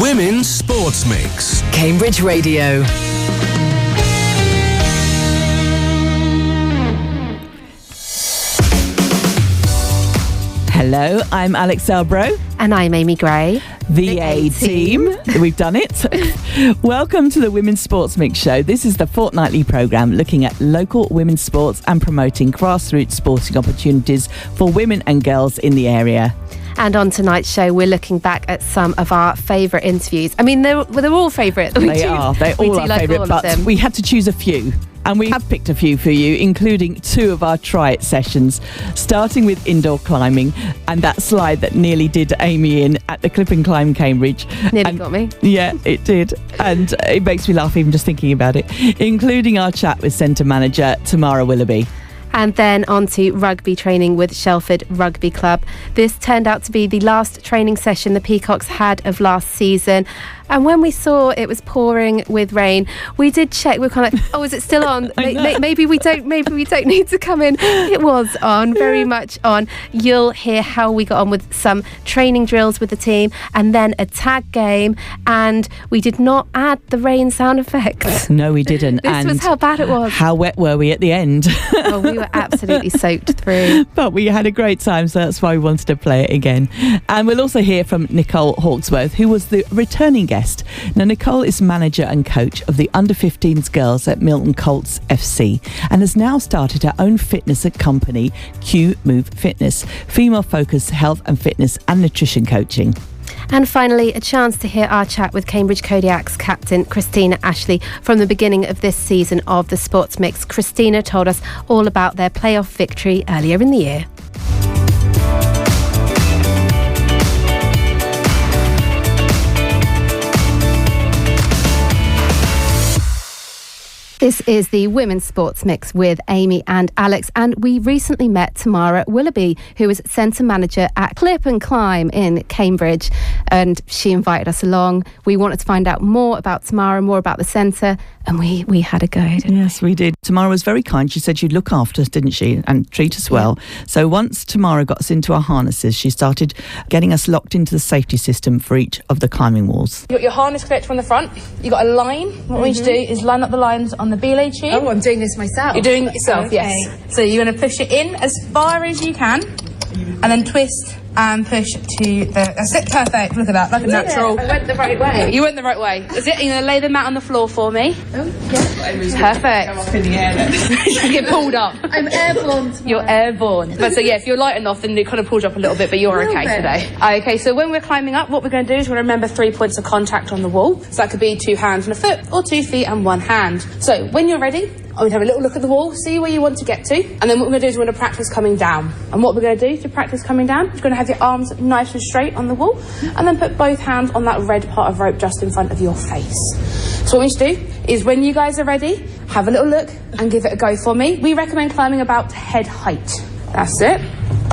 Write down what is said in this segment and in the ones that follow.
Women's Sports Mix. Cambridge Radio. Hello, I'm Alex Elbro. And I'm Amy Gray. The A-Team. We've done it. Welcome to the Women's Sports Mix Show. This is the fortnightly programme looking at local women's sports and promoting grassroots sporting opportunities for women and girls in the area. And on tonight's show, we're looking back at some of our favourite interviews. I mean, they're all favourite. They're all our favourite, but we had to choose a few. And we have picked a few for you, including two of our Try It sessions, starting with indoor climbing and that slide that nearly did Amy in at the Clip and Climb Cambridge. Nearly got me. Yeah, it did. And it makes me laugh even just thinking about it, including our chat with Centre Manager Tamara Willoughby. And then on to rugby training with Shelford Rugby Club. This turned out to be the last training session the Peacocks had of last season. And when we saw it was pouring with rain, we did check. We were kind of like, oh, is it still on? Maybe we don't need to come in. It was on, very much on. You'll hear how we got on with some training drills with the team and then a tag game. And we did not add the rain sound effects. No, we didn't. This was how bad it was. How wet were we at the end? Oh, we were absolutely soaked through. But we had a great time, so that's why we wanted to play it again. And we'll also hear from Nicole Hawksworth, who was the returning guest. Now, Nicole is manager and coach of the under-15s girls at Milton Colts FC and has now started her own fitness company, Q Move Fitness, female-focused health and fitness and nutrition coaching. And finally, a chance to hear our chat with Cambridge Kodiak's captain, Christina Ashley, from the beginning of this season of the Sports Mix. Christina told us all about their playoff victory earlier in the year. This is the Women's Sports Mix with Amy and Alex, and we recently met Tamara Willoughby, who is Centre Manager at Clip and Climb in Cambridge, and she invited us along. We wanted to find out more about Tamara, more about the centre, and we had a go, didn't we? Yes, we did. Tamara was very kind. She said she'd look after us, didn't she, and treat us well. So once Tamara got us into our harnesses, she started getting us locked into the safety system for each of the climbing walls. You got your harness collector on the front. You got a line. What we need to do is line up the lines on the belay tube. Oh, I'm doing this myself. You're doing it yourself, okay. Yes. So you're going to push it in as far as you can, and then twist and push to the... That's it, perfect. Look at that, like a natural. I went the right way. You went the right way. That's it. You're going to lay the mat on the floor for me. Oh, yeah. Perfect. I'm up in the air then. You get pulled up. I'm airborne tomorrow. You're airborne. But so yeah, if you're light enough, then it kind of pulls you up a little bit, but you're okay today. Okay, so when we're climbing up, what we're going to do is we're going to remember 3 points of contact on the wall. So that could be 2 hands and a foot, or 2 feet and 1 hand. So when you're ready, I'm going to have a little look at the wall, see where you want to get to, and then what we're going to do is we're going to practice coming down. And what we're going to do to practice coming down is going to have your arms nice and straight on the wall, and then put both hands on that red part of rope just in front of your face. So what we need to do is when you guys are ready, have a little look and give it a go for me. We recommend climbing about head height. That's it.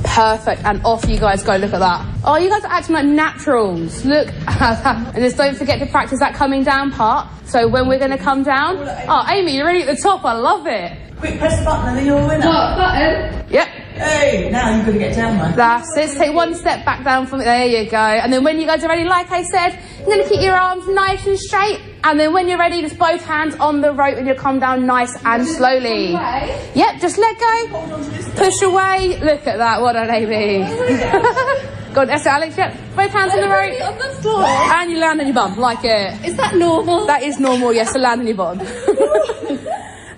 Perfect. And off you guys go. Look at that. Oh, you guys are acting like naturals. Look at that. And just don't forget to practice that coming down part. So when we're going to come down... Oh, Amy, you're already at the top. I love it. Quick, press the button and then you're a winner. What button? Yep. Hey, now you've got to get down, man. That's it. Take 1 step back down from it. There you go. And then when you guys are ready, like I said, you're going to keep your arms nice and straight. And then when you're ready, just both hands on the rope and you'll come down nice and slowly. Yep, just let go. Push away. Look at that. What an Amy. Go on, that's it, Alex. Yep. Both hands on the rope. On the floor. And you land on your bum, like it. Is that normal? That is normal, yes, to land on your bottom.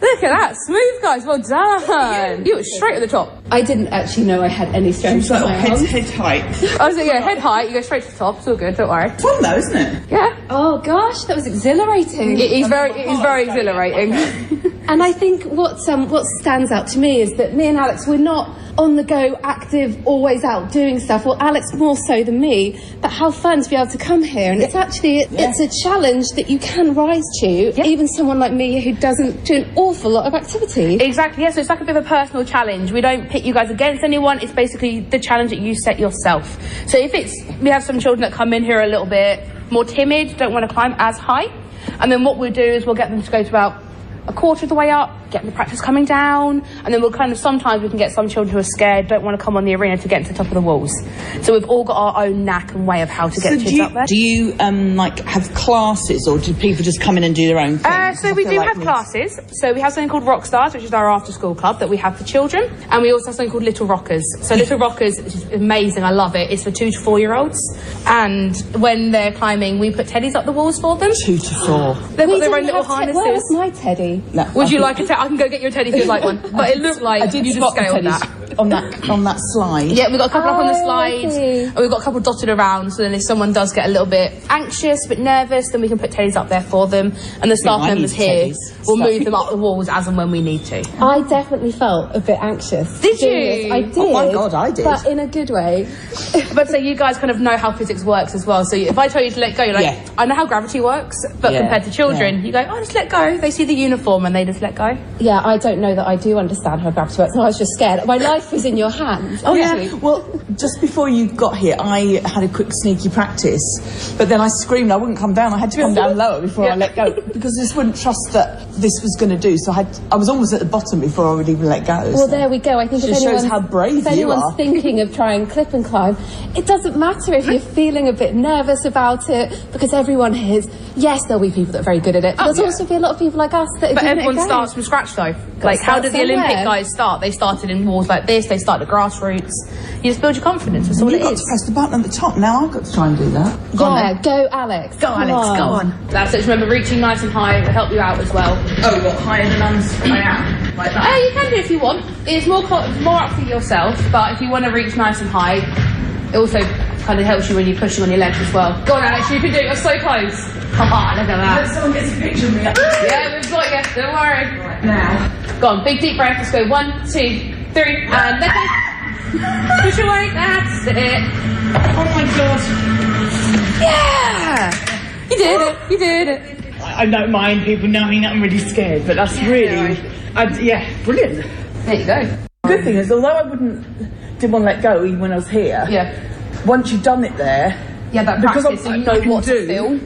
Look at that. Smooth, guys. Well done. You were straight at the top. I didn't actually know I had any strength in my arms. Head height. I was like, yeah, head height. You go straight to the top. It's all good. Don't worry. It's fun though, isn't it? Yeah. Oh gosh, that was exhilarating. It is very exhilarating. And I think what stands out to me is that me and Alex, we're not on the go, active, always out doing stuff. Well, Alex more so than me, but how fun to be able to come here. And it's actually, it's a challenge that you can rise to, even someone like me who doesn't do an awful lot of activity. Exactly, yes. So it's like a bit of a personal challenge. We don't pit you guys against anyone. It's basically the challenge that you set yourself. So if we have some children that come in here a little bit more timid, don't want to climb as high. And then what we'll do is we'll get them to go to about a quarter of the way up, getting the practice coming down, and then we'll kind of, sometimes we can get some children who are scared, don't want to come on the arena to get to the top of the walls. So we've all got our own knack and way of how to get kids up there. Do you like have classes, or do people just come in and do their own thing? So we do have classes. So we have something called Rock Stars, which is our after-school club that we have for children, and we also have something called Little Rockers. So Little Rockers, which is amazing, I love it. It's for 2 to 4 year olds, and when they're climbing, we put teddies up the walls for them. 2 to 4. They've got their own little harnesses. Where was my teddy? No, Would you like a teddy? I can go get you a teddy if you'd like one. But it looked like I did you spot just the scaled teddies that. on that slide. Yeah, we've got a couple up on the Oh, slide, I see. and we've got a couple dotted around, so then if someone does get a little bit anxious, a bit nervous, then we can put teddies up there for them, and the staff I members need here teddies. will move them up the walls as and when we need to. I definitely felt a bit anxious. Did doing you? this. I did. Oh my God, I did. But in a good way. But so you guys kind of know how physics works as well, so if I tell you to let go, you're like, Yeah. I know how gravity works, but Yeah, compared to children, you go, oh, just let go. They see the uniform and they just let go. Yeah, I don't know that I do understand how gravity works. I was just scared. My life was in your hands. Oh actually. yeah. Well, just before you got here, I had a quick sneaky practice, but then I screamed I wouldn't come down. I had to come down lower before I let go, because I just wouldn't trust that this was going to do. So I was almost at the bottom before I would even let go. Well, there we go. I think It if shows anyone's, how brave if you anyone's are. thinking of trying clip and climb, it doesn't matter if you're feeling a bit nervous about it, because everyone is. Yes, there'll be people that are very good at it. But there'll also be a lot of people like us that are But giving it a everyone go. starts from scratch though. Like, how start did the Olympic somewhere. guys start? They started in walls like this, they started at grassroots. You just build your confidence, that's all You've it got is. to press the button at the top. Now I've got to try and do that. Yeah, go Alex. Go, Come Alex, go on. That's it. Remember, reaching nice and high will help you out as well. Oh, what, higher than I am? Like that? You can do it if you want. It's more up for yourself, but if you want to reach nice and high, it also kind of helps you when you're pushing on your legs as well. Go on, Alex, you can do it. You're so close. Come on, look at that. Someone gets a picture of me. Yeah, we've got you. Don't worry. Right, now. Go on, big deep breath. Let's go. 1, 2, 3, and let go. Push away. That's it. Oh my God. Yeah! You did it. You did it. I don't mind people knowing that I'm really scared, but that's really, brilliant. There you go. The good thing is, although I didn't want to let go even when I was here, Yeah. once you've done it there, Yeah, that because practice, so you know what to feel.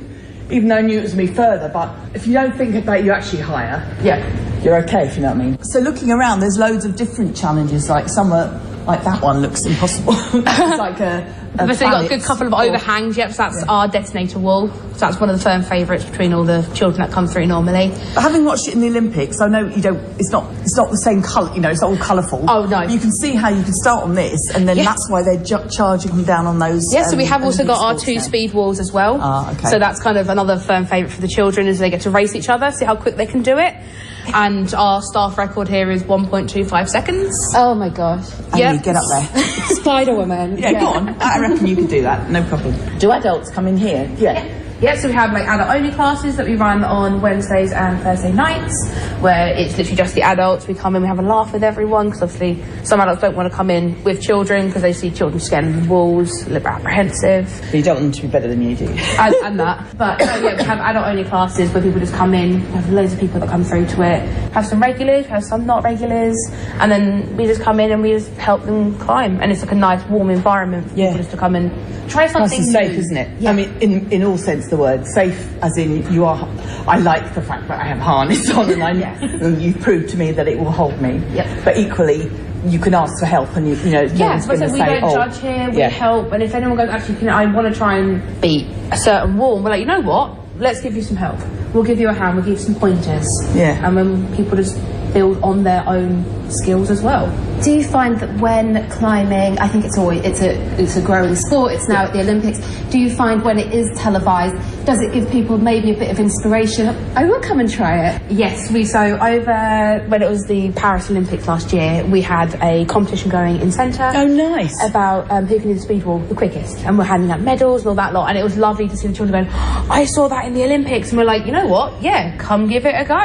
even though I knew it was me further, but if you don't think about you actually higher, Yeah. you're okay, if you know what I mean. So looking around, there's loads of different challenges, like some are, like that one looks impossible. It's like a But so you've got a good planet couple of or- overhangs. Yep, so that's our detonator wall. So that's one of the firm favourites between all the children that come through normally. But having watched it in the Olympics, I know you don't. It's not the same colour. You know, it's not all colourful. Oh, no. You can see how you can start on this, and then Yeah. that's why they're charging them down on those. Yes, so we have also Olympic got our sports 2 now. speed walls as well. Ah, okay. So that's kind of another firm favourite for the children, is they get to race each other, see how quick they can do it. And our staff record here is 1.25 seconds. Oh my gosh. And Yep. you get up there. Spider Woman. Yeah, go on. I reckon you could do that. No problem. Do adults come in here? Yeah. Yeah, so we have like adult only classes that we run on Wednesdays and Thursday nights, where it's literally just the adults. We come in, we have a laugh with everyone, because obviously some adults don't want to come in with children because they see children scared of the walls, a little bit apprehensive. But you don't want them to be better than you do. and that. But yeah, we have adult only classes where people just come in. We have loads of people that come through to it. Have some regulars, have some not regulars, and then we just come in and we just help them climb. And it's like a nice warm environment for people just to come and try something Nice and safe, new. isn't it? Yeah. I mean, in all sense of the word, safe as in you are. I like the fact that I have harness on, and and you've proved to me that it will hold me. Yep. But equally, you can ask for help, and you know, no Yeah, one's but going so to we say, don't "Oh, judge here, we yeah. help, and if anyone goes, actually, I want to try and beat a certain wall, we're like, you know what, let's give you some help. We'll give you a hand, we'll give you some pointers. Yeah. And when people just build on their own skills as well. Do you find that when climbing, I think it's a growing sport, it's now at the Olympics, do you find when it is televised, does it give people maybe a bit of inspiration? I will come and try it. Yes, so over when it was the Paris Olympics last year, we had a competition going in centre. Oh, nice. About who can do the speed wall the quickest, and we're handing out medals and all that lot, and it was lovely to see the children going, I saw that in the Olympics, and we're like, you know what, yeah, come give it a go.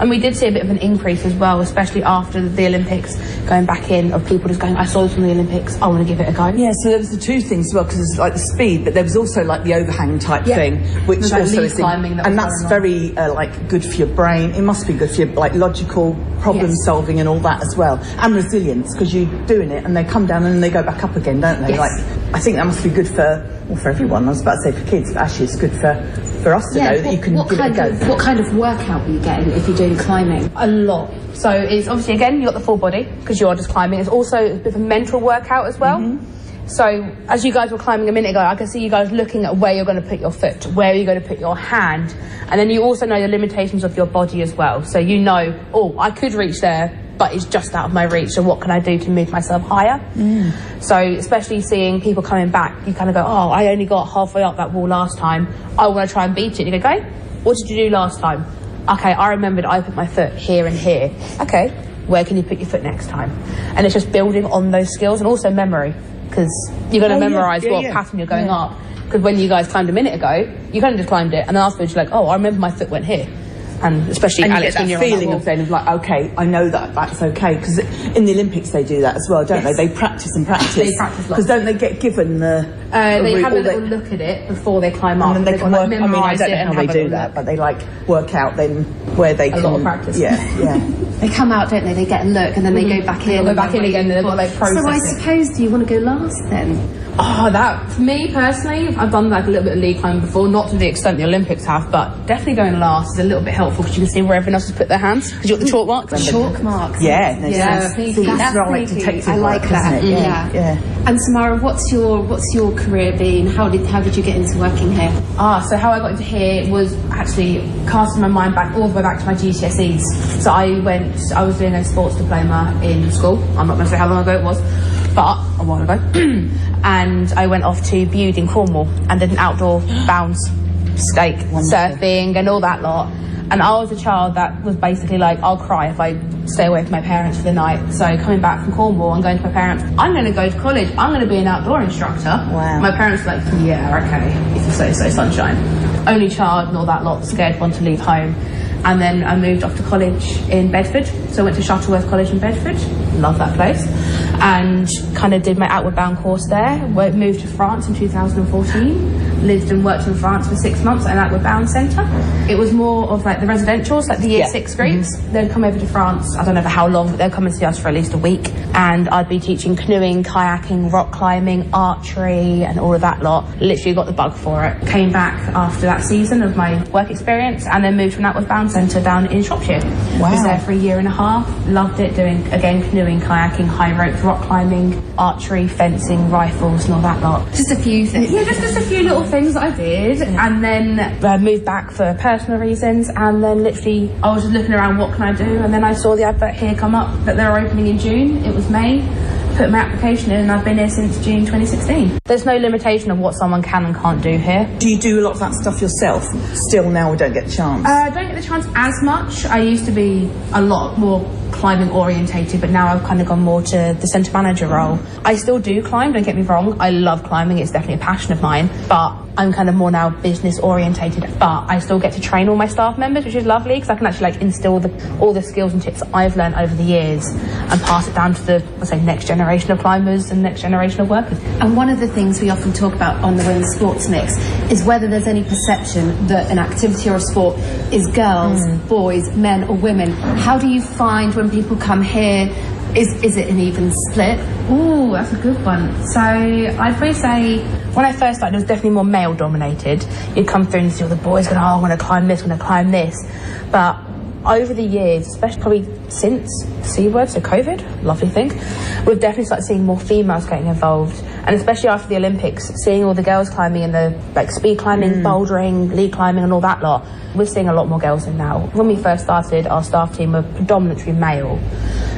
And we did see a bit of an increase as well, especially after the Olympics, going back in, of people just going, I saw this in the Olympics, I want to give it a go. Yeah, so there was the two things as well, because it's like the speed, but there was also like the overhang type thing, which There's that also leaf is climbing that and was that's going on. very like good for your brain. It must be good for your like logical problem solving and all that as well, and resilience, because you're doing it and they come down and they go back up again, don't they? Yes. Like, I think that must be good for well, for everyone. I was about to say for kids, but actually it's good for us to know that you can give it a go. What kind of workout are you getting if you're doing climbing? A lot. So it's obviously, again, you've got the full body because you are just climbing. It's also a bit of a mental workout as well. So as you guys were climbing a minute ago, I can see you guys looking at where you're going to put your foot, where you're going to put your hand, and then you also know the limitations of your body as well. So you know, oh, I could reach there, but it's just out of my reach, so what can I do to move myself higher? So especially seeing people coming back, you kind of go, oh, I only got halfway up that wall last time, I want to try and beat it. You go, okay, what did you do last time? Okay, I remembered I put my foot here and here. Okay, where can you put your foot next time? And it's just building on those skills, and also memory, because you're going to memorise what pattern you're going up. Because when you guys climbed a minute ago, you kind of just climbed it, and then afterwards you're like, oh, I remember my foot went here. And especially and Alex, you get that feeling of then of like, okay, I know that's okay, because in the Olympics they do that as well, don't they? They practice and practice. They practice because don't they get given the? They have a little look at it before they climb up, and then they can work. I mean, I don't know how they do that, look. but they like work out then where they can. A lot of practice. Yeah. They come out, don't they? They get a look, and then they go back in. Go back in again, and they've got like process. So I suppose, do you want to go last then? Oh, that, for me personally, I've done like a little bit of lead climbing before, not to the extent the Olympics have, but definitely going last is a little bit helpful because you can see where everyone else has put their hands, because you've got the chalk marks. Chalk marks. Yeah, that's sneaky. Like detective I like work, that. isn't it? Yeah. And Samara, what's your career been? How did you get into working here? So how I got into here was actually casting my mind back all the way back to my GCSEs. So I was doing a sports diploma in school. I'm not going to say how long ago it was, but a while ago. And I went off to Bude in Cornwall and did an outdoor bounce, skate, surfing and all that lot. And I was a child that was basically like, I'll cry if I stay away from my parents for the night. So coming back from Cornwall and going to my parents, I'm going to go to college, I'm going to be an outdoor instructor. Wow. My parents were like, yeah, okay, if you say so, sunshine. Only child and all that lot, scared, want to leave home. And then I moved off to college in Bedford. So I went to Shuttleworth College in Bedford. Love that place. And kind of did my outward bound course there. Moved to France in 2014. Lived and worked in France for 6 months at an outward bound centre. It was more of like the residentials, like the year 6 groups. They'd come over to France, I don't know for how long, but they'd come and see us for at least a week. And I'd be teaching canoeing, kayaking, rock climbing, archery and all of that lot. Literally got the bug for it. Came back after that season of my work experience and then moved to an outward bound centre down in Shropshire. Wow. Was there for a year and a half. Loved it, doing again canoeing, kayaking, high ropes, rock climbing, archery, fencing, rifles and all that lot. Just a few things. Yeah, just a few little things that I did. And then moved back for personal reasons, and then literally I was just looking around, what can I do? And then I saw the advert here come up that they're opening in June. It was May. Put my application in and I've been here since June 2016. There's no limitation of what someone can and can't do here. Do you do a lot of that stuff yourself? Still now we don't get the chance? I don't get the chance as much. I used to be a lot more climbing orientated, but now I've kind of gone more to the centre manager role. I still do climb, don't get me wrong. I love climbing, it's definitely a passion of mine, but I'm kind of more now business orientated, but I still get to train all my staff members, which is lovely because I can actually like instill all the skills and tips I've learned over the years and pass it down to the next generation of climbers and next generation of workers. And one of the things we often talk about on the Women's Sports Mix is whether there's any perception that an activity or a sport is girls, boys, men or women. How do you find when people come here, is it an even split? Oh, that's a good one. So I'd probably say when I first started, it was definitely more male dominated. You'd come through and see all the boys going, oh, I'm going to climb this, I'm going to climb this. But over the years, especially probably since C word, so COVID, lovely thing, we've definitely started seeing more females getting involved. And especially after the Olympics, seeing all the girls climbing in the like speed climbing, bouldering, lead climbing and all that lot, we're seeing a lot more girls in now. When we first started, our staff team were predominantly male,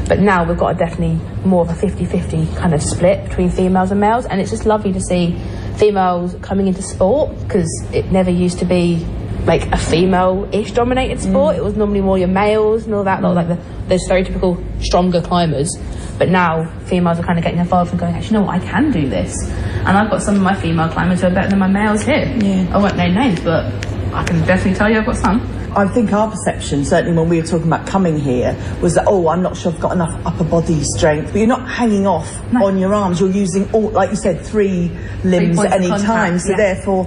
but now we've got a definitely more of a 50-50 kind of split between females and males, and it's just lovely to see females coming into sport, because it never used to be like a female-ish dominated sport. It was normally more your males and all that lot, like the stereotypical stronger climbers. But now females are kind of getting involved and going, actually, you know what, I can do this. And I've got some of my female climbers who are better than my males here. Yeah. I won't name names, but I can definitely tell you I've got some. I think our perception, certainly when we were talking about coming here, was that, oh, I'm not sure I've got enough upper body strength. But you're not hanging off on your arms. You're using, all, like you said, 3 limbs at any time. So therefore,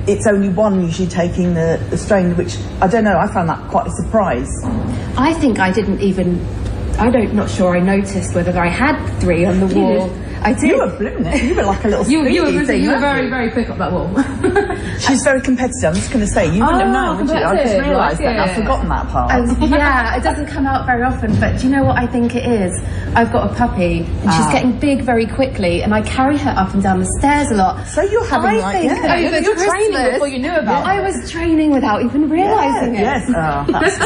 it's only one usually taking the strain, which, I don't know, I found that quite a surprise. I think I didn't even... I'm not sure I noticed whether I had 3 on the wall. I do. You were blooming. You were like a little speedy You were thing, weren't very, very quick up that wall. She's very competitive. I'm just going to say, you wouldn't have known, would you? I just realised that. And I've forgotten that part. Yeah, it doesn't come out very often, but do you know what I think it is? I've got a puppy, and she's getting big very quickly, and I carry her up and down the stairs a lot. So you're having you're training before you knew about it. I was training without even realising it. Yes, that's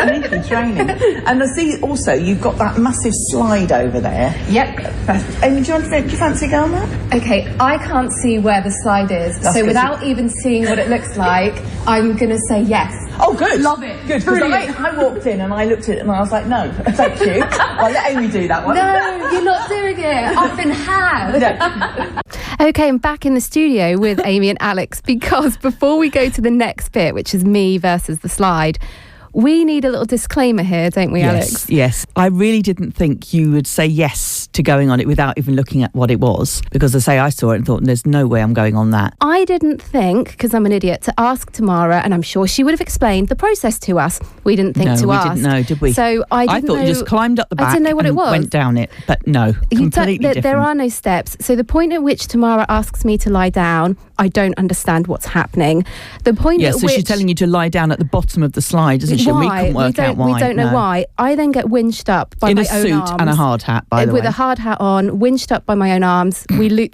sneaky training. And I see also you've got that massive slide over there. Yep. Amy, do you fancy going there? Okay, I can't see where the slide is, so without even seeing what it looks like, I'm going to say yes. Oh, good. Love it. Good, because I walked in and I looked at it and I was like, no, thank you. I'll let Amy do that one. No, you're not doing it. I've been had. Okay, I'm back in the studio with Amy and Alex, because before we go to the next bit, which is me versus the slide, we need a little disclaimer here, don't we, Alex? Yes. I really didn't think you would say yes to going on it without even looking at what it was, because I saw it and thought, there's no way I'm going on that. I didn't think, because I'm an idiot, to ask Tamara, and I'm sure she would have explained the process to us. We didn't think to ask. No, we didn't know, did we? So I thought you just climbed up the back. I didn't know what it was. Went down it, but no, completely different. There are no steps. So the point at which Tamara asks me to lie down, I don't understand what's happening. The point at which... she's telling you to lie down at the bottom of the slide, isn't she? Why? We couldn't work out why. We don't know why. I then get winched up by my own arms. In a suit and a hard hat, by the way. With a hard hat on, winched up by my own arms. We're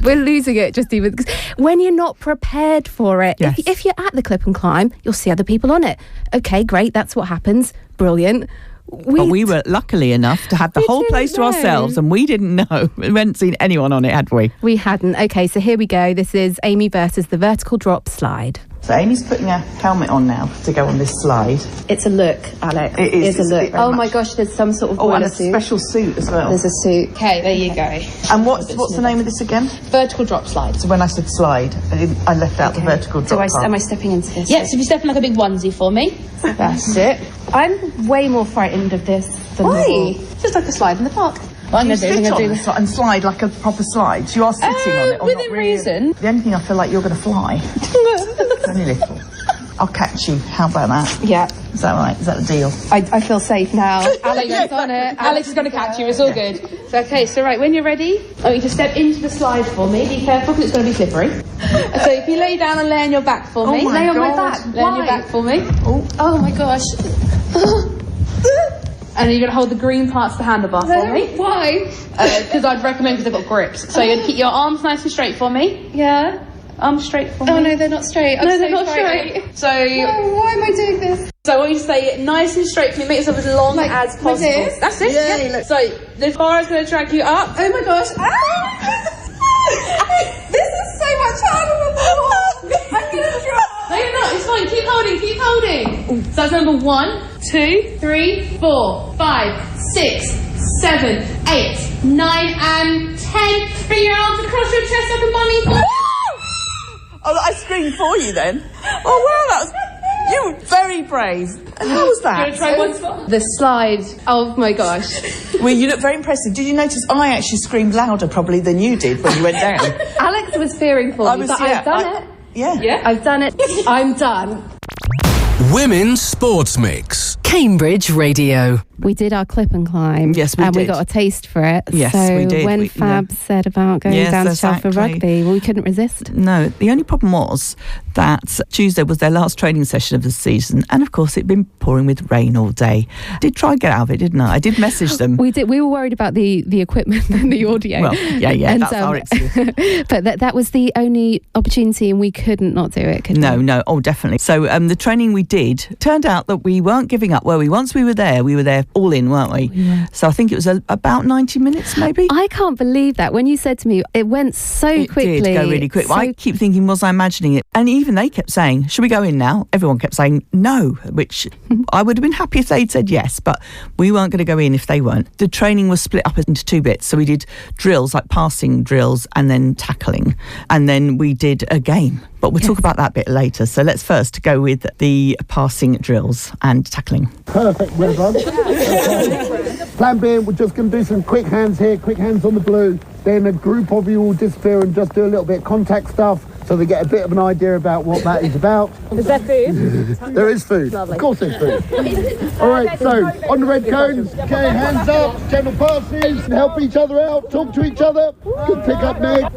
losing it just even... When you're not prepared for it. Yes. If you're at the clip and climb, you'll see other people on it. Okay, great, that's what happens. Brilliant. But we were luckily enough to have the whole place to ourselves, and we didn't know. We hadn't seen anyone on it, had we? We hadn't. Okay, so here we go. This is Amy versus the vertical drop slide. So Amy's putting a helmet on now to go on this slide. It's a look, Alex. It is. It's a look. Oh my gosh, there's some sort of and a suit. special suit as well. There's a suit. Okay, there you go. And what's the name of this again? Vertical drop slide. So when I said slide, I left out the vertical drop part. Am I stepping into this? Yes, if you step in like a big onesie for me. That's it. I'm way more frightened of this than Why? Just like a slide in the park. Well, you sit on it and slide like a proper slide. So you are sitting on it. Or within not really. reason. The only thing I feel like you're going to fly. Only little. I'll catch you. How about that? Yeah. Is that right? Is that the deal? I feel safe now. Alex is on it. Alex is going to catch you. It's all good. So, okay, so right, when you're ready, I want you to step into the slide for me. Be careful because it's going to be slippery. So if you lay down and lay on your back for me. Lay on my back. Lay on your back for me. Oh my gosh. And then you're going to hold the green parts of the handlebar for me. Why? Because I'd recommend because they've got grips. So you're going to keep your arms nice and straight for me. Yeah. Arms straight for me. Oh no, they're not straight. They're not straight. So why am I doing this? So I want you to stay nice and straight for me. Make yourself as long as possible. this? That's it. Yeah. So the bar is going to drag you up. Oh my gosh. This is so much harder than before. I'm going to drop. No, you're not. It's fine. Keep holding. Keep holding. So that's number 1, 2, 3, 4, 5, 6, 7, 8, 9, and 10. Bring your arms across your chest like a bunny. Oh, I screamed for you then. Oh, wow, that was... You were very brave. How was that? You want to try once more? The slide. Oh my gosh. Well, you look very impressive. Did you notice I actually screamed louder probably than you did when you went down? Alex was fearing for me, but I've done it. Yeah. I've done it. I'm done. Women's Sports Mix. Cambridge Radio. We did our clip and climb. Yes, we and did. we got a taste for it. Yes, so we did. When Fab said about going down to Shelford Rugby, we couldn't resist. No, the only problem was that Tuesday was their last training session of the season, and of course it'd been pouring with rain all day. Did try and get out of it, didn't I? I did message them. We did. We were worried about the equipment and the audio. Well, yeah, and, that's our excuse. But that was the only opportunity, and we couldn't not do it. Could we? No, oh, definitely. So the training we did turned out that we weren't giving up, were we? Once we were there all in, weren't we? Yeah. So I think it was about 90 minutes, maybe. I can't believe that. When you said to me, it went so quickly. It did go really quick. I keep thinking, was I imagining it? And even they kept saying, should we go in now? Everyone kept saying no, which I would have been happy if they'd said yes, but we weren't going to go in if they weren't. The training was split up into 2 bits. So we did drills, like passing drills, and then tackling. And then we did a game. But we'll talk about that a bit later. So let's first go with the passing drills and tackling. Perfect, well done. Plan B, we're just going to do some quick hands here, quick hands on the blue. Then a group of you will disappear and just do a little bit of contact stuff. so they get a bit of an idea about what that is about. Is there food? There is food. Lovely. Of course there's food. All right, so on the red cones, okay, hands up, gentle passes, help each other out, talk to each other. Good pick up, Meg.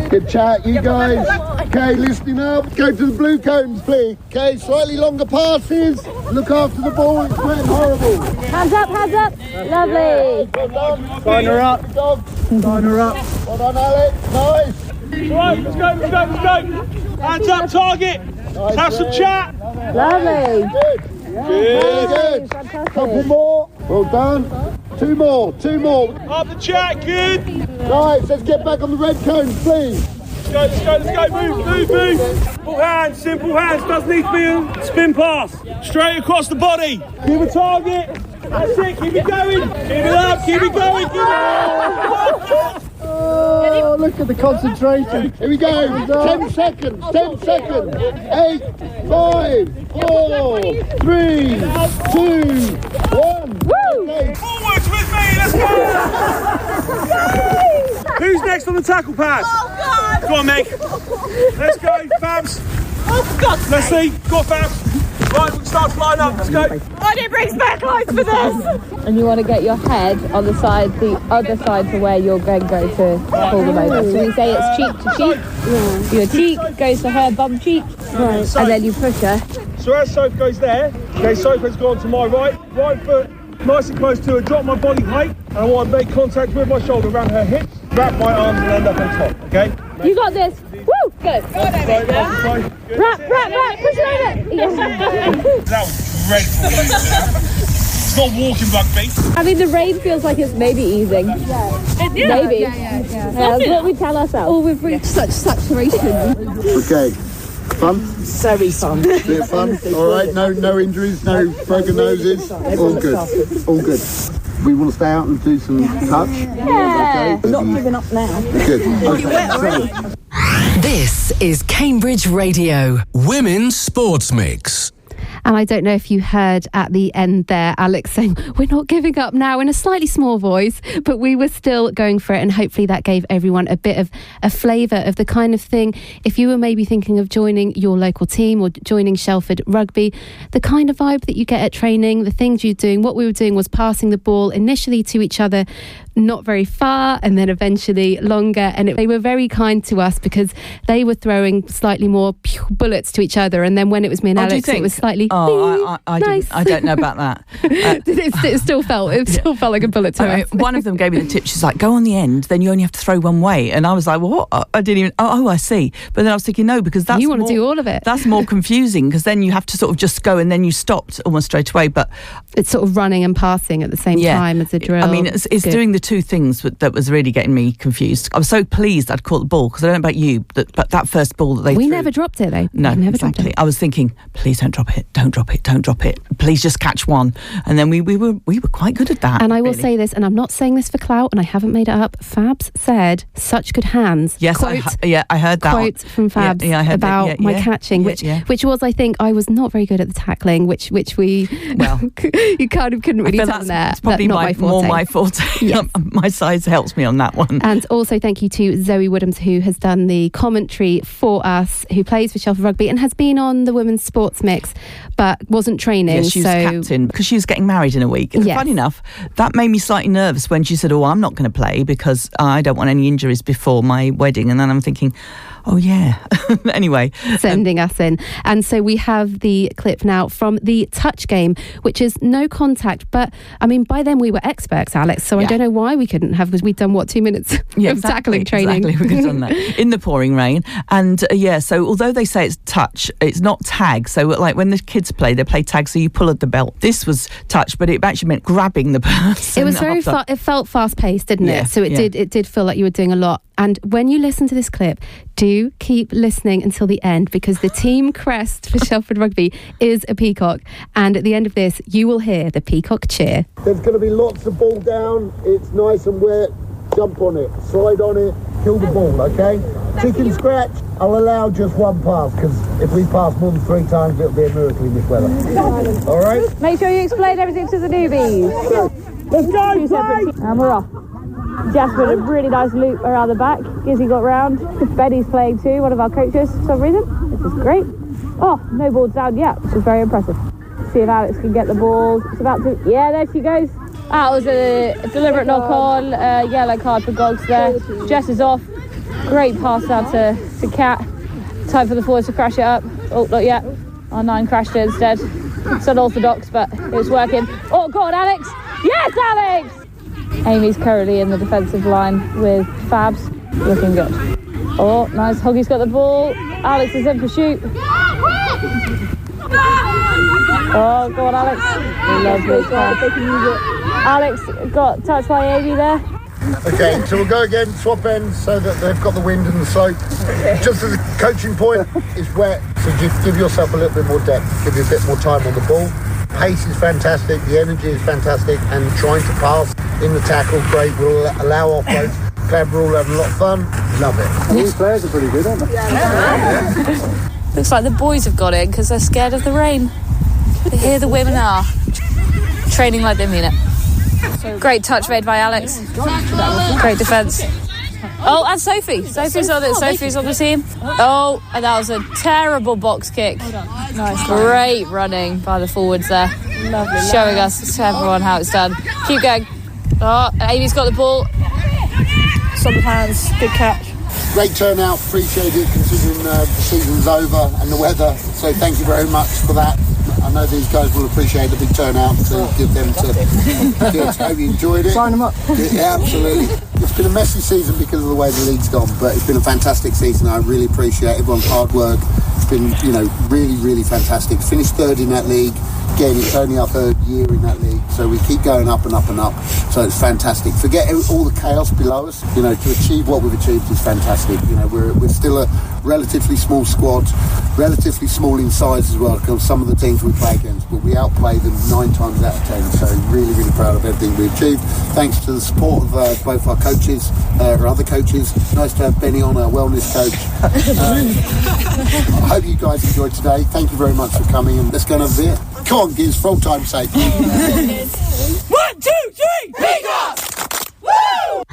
Good chat, you guys. Okay, listening up. Go to the blue cones, please. Okay, slightly longer passes. Look after the ball, it's wet and horrible. Hands up, hands up. Lovely. Well done. Sign her up. Sign her up. Well done, Alex. Nice. Right, let's go. Hands up, target. Nice, Have some chat. Lovely. Good. Couple more. Well done. Two more. Up the chat, good. Nice, let's get back on the red cones, please. Let's go. Move. Simple hands. Doesn't need to be a spin pass. Straight across the body. Give a target. That's it, keep it going. Keep it up, keep it going. Oh, look at the concentration. Here we go. 10 seconds. 10 seconds. 8, 5, 4, 3, 2, 1. Okay. Forwards with me, let's go. Who's next on the tackle pass? Oh, God. Go on, Meg. Let's go, Fabs. Oh, for God's Let's see. Go on, Fabs. Right, we can start flying up. Let's go. I didn't bring spare clothes for this. And you want to get your head on the side, the other side to where you're going to go to pull them over. So we say it's cheek to cheek. Yeah. Your cheek goes to her bum cheek. Right. And then you push her. So as Sophie goes there, okay, Sophie's gone to my right foot, nice and close to her, drop my body height, and I want to make contact with my shoulder around her hips, wrap my arms and end up on top, okay? You got this. Woo! Good. Go on, Amy. Wrap. Push it over. Yes. That was dreadful. It's not walking rugby. I mean, the rain feels like it's maybe easing. Maybe. Yeah. That's what we tell ourselves. Oh, we've reached such saturation. Okay. Fun? Very fun. Bit of fun? All right, no injuries, no broken noses. All good. We want to stay out and do some touch. Yeah. Okay. Not giving up now. Good. Okay. This is Cambridge Radio. Women's Sports Mix. And I don't know if you heard at the end there, Alex saying, we're not giving up now, in a slightly small voice, but we were still going for it. And hopefully that gave everyone a bit of a flavour of the kind of thing, if you were maybe thinking of joining your local team or joining Shelford Rugby, the kind of vibe that you get at training, the things you're doing. What we were doing was passing the ball initially to each other, not very far, and then eventually longer. And they were very kind to us because they were throwing slightly more bullets to each other. And then when it was me and Alex, it was slightly nice. I don't know about that. It still felt like a bullet to us. One of them gave me the tip. She's like, go on the end, then you only have to throw one way. And I was like, well, what? I didn't even. Oh, I see. But then I was thinking, no, because that's you want to do all of it. That's more confusing because then you have to sort of just go and then you stopped almost straight away. But it's sort of running and passing at the same time as a drill. I mean, it's doing the two things that was really getting me confused. I was so pleased I'd caught the ball because I don't know about you, but that first ball that they threw, never dropped it though. No, exactly. I was thinking, please don't drop it. Don't drop it. Please just catch one. And then we were quite good at that. And I will say this, and I'm not saying this for clout, and I haven't made it up. Fabs said, "Such good hands." Yes, I heard that quote from Fabs about my catching, which was, I think, I was not very good at the tackling, which we you kind of couldn't really tell there. It's probably my forte. Yes. My size helps me on that one. And also thank you to Zoe Woodhams, who has done the commentary for us, who plays for Shelford Rugby and has been on the Women's Sports Mix, but wasn't training. Yeah, she was captain because she was getting married in a week. And funny enough, that made me slightly nervous when she said, I'm not going to play because I don't want any injuries before my wedding. And then I'm thinking, oh yeah. Anyway, sending us in. And so we have the clip now from the touch game, which is no contact, but I mean, by then we were experts, Alex, so I don't know why we couldn't have, because we'd done 2 minutes of tackling training. Exactly, we could have done that in the pouring rain. And so although they say it's touch, it's not tag. So like when the kids play, they play tag, so you pull at the belt. This was touch, but it actually meant grabbing the person. It was very it felt fast paced, didn't it? So it did feel like you were doing a lot. And when you listen to this clip, do keep listening until the end, because the team crest for Shelford Rugby is a peacock. And at the end of this, you will hear the peacock cheer. There's going to be lots of ball down. It's nice and wet. Jump on it, slide on it, kill the ball, okay? Chicken scratch, I'll allow just one pass, because if we pass more than 3 times, it'll be a miracle in this weather. All right? Make sure you explain everything to the newbies. Let's go, and we're off. Jess with a really nice loop around the back. Gizzy got round. Benny's playing too, one of our coaches for some reason, which is great. Oh, no ball down yet, which is very impressive. See if Alex can get the ball. She's about to, yeah, there she goes. That was a deliberate knock on, yellow card for Gogs there. Jess is off. Great pass out to Kat. Time for the forwards to crash it up. Oh, not yet. Our 9 crashed it instead. It's unorthodox, but it was working. Oh, go on, Alex. Yes, Alex! Amy's currently in the defensive line with Fabs. Looking good. Oh, nice. Hoggy's got the ball. Alex is in for shoot. Oh, go on, Alex. Lovely. Alex got touched by Amy there. Okay, so we'll go again, swap ends so that they've got the wind and the slope. Just as a coaching point, it's wet, so just give yourself a little bit more depth, give you a bit more time on the ball. Pace is fantastic, the energy is fantastic, and trying to pass in the tackle, great. We'll allow offloads. Glad we're all having a lot of fun. Love it. These players are pretty good, aren't they? Yeah. Looks like the boys have got it because they're scared of the rain. Here the women are training like they mean it. Great touch made by Alex. Great defence. Oh, and Sophie. Sophie's on it. Sophie's on the team. Oh, and that was a terrible box kick. Nice. Great running by the forwards there. Lovely. Showing us to everyone how it's done. Keep going. Oh, Amy's got the ball. It's on the hands. Good catch. Great turnout. Appreciate it considering the season's over and the weather. So thank you very much for that. I know these guys will appreciate the big turnout to give them to kids. Hope you enjoyed it. Sign them up. Yeah, absolutely. It's been a messy season because of the way the league's gone, but it's been a fantastic season. I really appreciate everyone's hard work. It's been, really, really fantastic. Finished third in that league. Again, it's only our third year in that league, so we keep going up and up and up. So it's fantastic. Forget all the chaos below us. To achieve what we've achieved is fantastic. We're still a relatively small squad, relatively small in size as well, because some of the teams we play against, but we outplay them 9 times out of 10. So really, really proud of everything we achieved. Thanks to the support of both our coaches, our other coaches. Nice to have Benny on, our wellness coach. I hope you guys enjoyed today. Thank you very much for coming, and let's go and have a beer. Come on, Giz, for old time's sake. 1, 2, 3, Peacocks! Woo!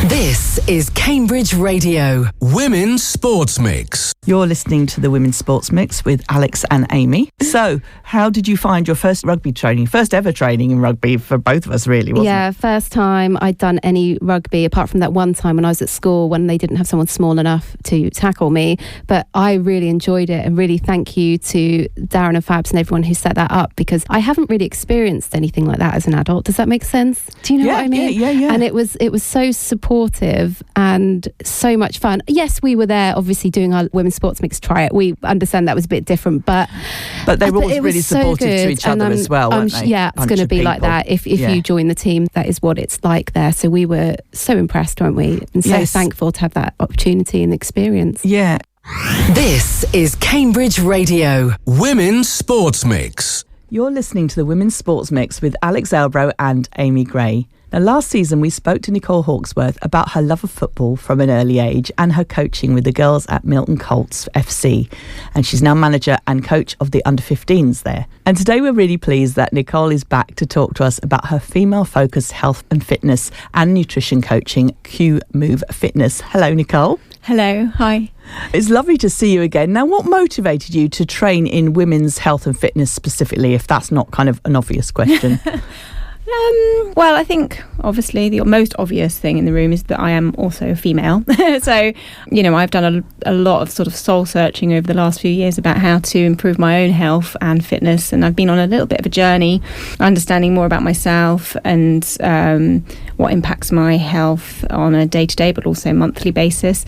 This is Cambridge Radio. Women's Sports Mix. You're listening to the Women's Sports Mix with Alex and Amy. So, how did you find your first rugby training? First ever training in rugby for both of us, really, wasn't it? First time I'd done any rugby, apart from that one time when I was at school when they didn't have someone small enough to tackle me. But I really enjoyed it, and really thank you to Darren and Fabs and everyone who set that up, because I haven't really experienced anything like that as an adult. Does that make sense? Do you know what I mean? Yeah. And it was so supportive and so much fun. Yes, we were there obviously doing our Women's Sports Mix try it. We understand that was a bit different, but they were always really supportive to each other as well, weren't they? Yeah, it's going to be like that if you join the team. That is what it's like there. So we were so impressed, weren't we? And so thankful to have that opportunity and experience. Yeah. This is Cambridge Radio. Women's Sports Mix. You're listening to the Women's Sports Mix with Alex Elbro and Amy Gray. Now, last season we spoke to Nicole Hawksworth about her love of football from an early age and her coaching with the girls at Milton Colts FC. And she's now manager and coach of the under-15s there. And today we're really pleased that Nicole is back to talk to us about her female-focused health and fitness and nutrition coaching, Q Move Fitness. Hello, Nicole. Hello, hi. It's lovely to see you again. Now, what motivated you to train in women's health and fitness specifically, if that's not kind of an obvious question? Well, I think obviously the most obvious thing in the room is that I am also female. So, I've done a lot of sort of soul searching over the last few years about how to improve my own health and fitness. And I've been on a little bit of a journey, understanding more about myself and what impacts my health on a day-to-day, but also monthly basis.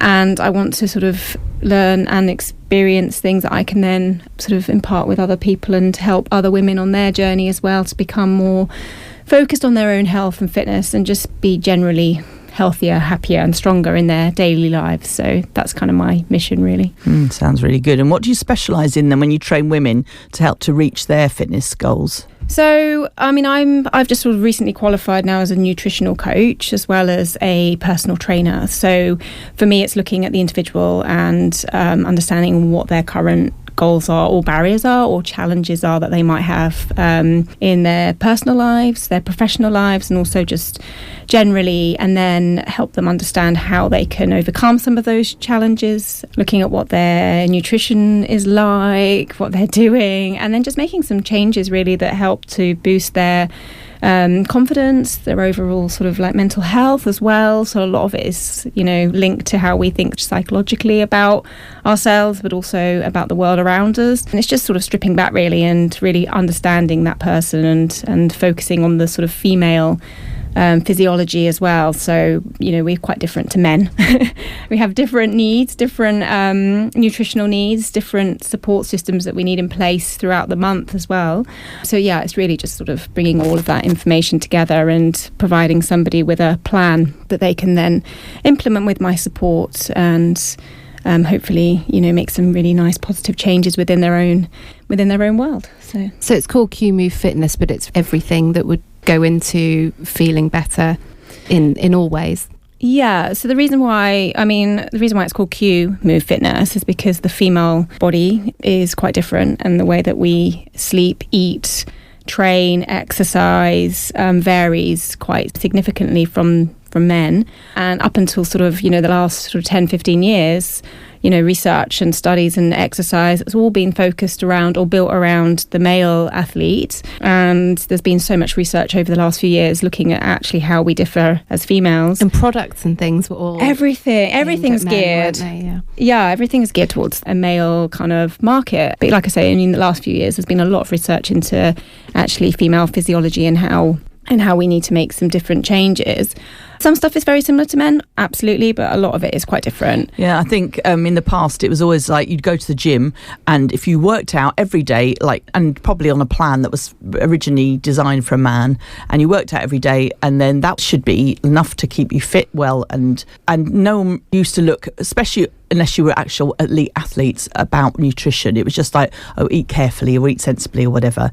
And I want to sort of learn and experience things that I can then sort of impart with other people and help other women on their journey as well to become more focused on their own health and fitness and just be generally healthier, happier and stronger in their daily lives. So that's kind of my mission, really. Sounds really good. And what do you specialise in then when you train women to help to reach their fitness goals? So, I've just sort of recently qualified now as a nutritional coach as well as a personal trainer. So for me, it's looking at the individual and understanding what their current goals are or barriers are or challenges are that they might have in their personal lives, their professional lives, and also just generally, and then help them understand how they can overcome some of those challenges, looking at what their nutrition is like, what they're doing, and then just making some changes really that help to boost their confidence, their overall sort of like mental health as well. So a lot of it is, linked to how we think psychologically about ourselves, but also about the world around us. And it's just sort of stripping back really and really understanding that person and focusing on the sort of female physiology as well. So, we're quite different to men. We have different needs, different nutritional needs, different support systems that we need in place throughout the month as well. So, yeah, it's really just sort of bringing all of that information together and providing somebody with a plan that they can then implement with my support and hopefully, make some really nice positive changes within their own world. So it's called Q Move Fitness, but it's everything that would go into feeling better in all ways. Yeah, so the reason why it's called Q Move Fitness is because the female body is quite different, and the way that we sleep, eat, train, exercise varies quite significantly from men. And up until sort of, the last sort of 10, 15 years, research and studies and exercise, it's all been focused around or built around the male athlete. And there's been so much research over the last few years looking at actually how we differ as females. And products and things were all... Everything's geared. Yeah, everything's geared towards a male kind of market. But like I say, in the last few years, there's been a lot of research into actually female physiology and how we need to make some different changes. Some stuff is very similar to men, absolutely, but a lot of it is quite different. Yeah, I think in the past it was always like you'd go to the gym, and if you worked out every day, and probably on a plan that was originally designed for a man, and you worked out every day, and then that should be enough to keep you fit well, and no one used to look, especially unless you were actual elite athletes, about nutrition. It was just like, eat carefully or eat sensibly or whatever.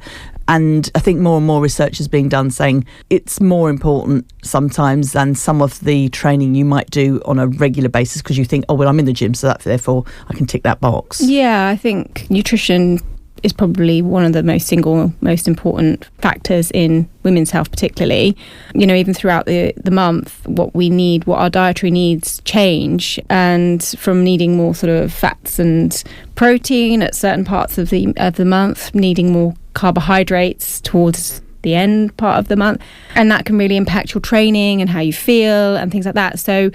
And I think more and more research is being done saying it's more important sometimes than some of the training you might do on a regular basis, because you think, I'm in the gym, so therefore I can tick that box. Yeah, I think nutrition is probably one of the most important factors in women's health particularly. Even throughout the month, what our dietary needs change, and from needing more sort of fats and protein at certain parts of the month, needing more carbohydrates towards the end part of the month, and that can really impact your training and how you feel and things like that. So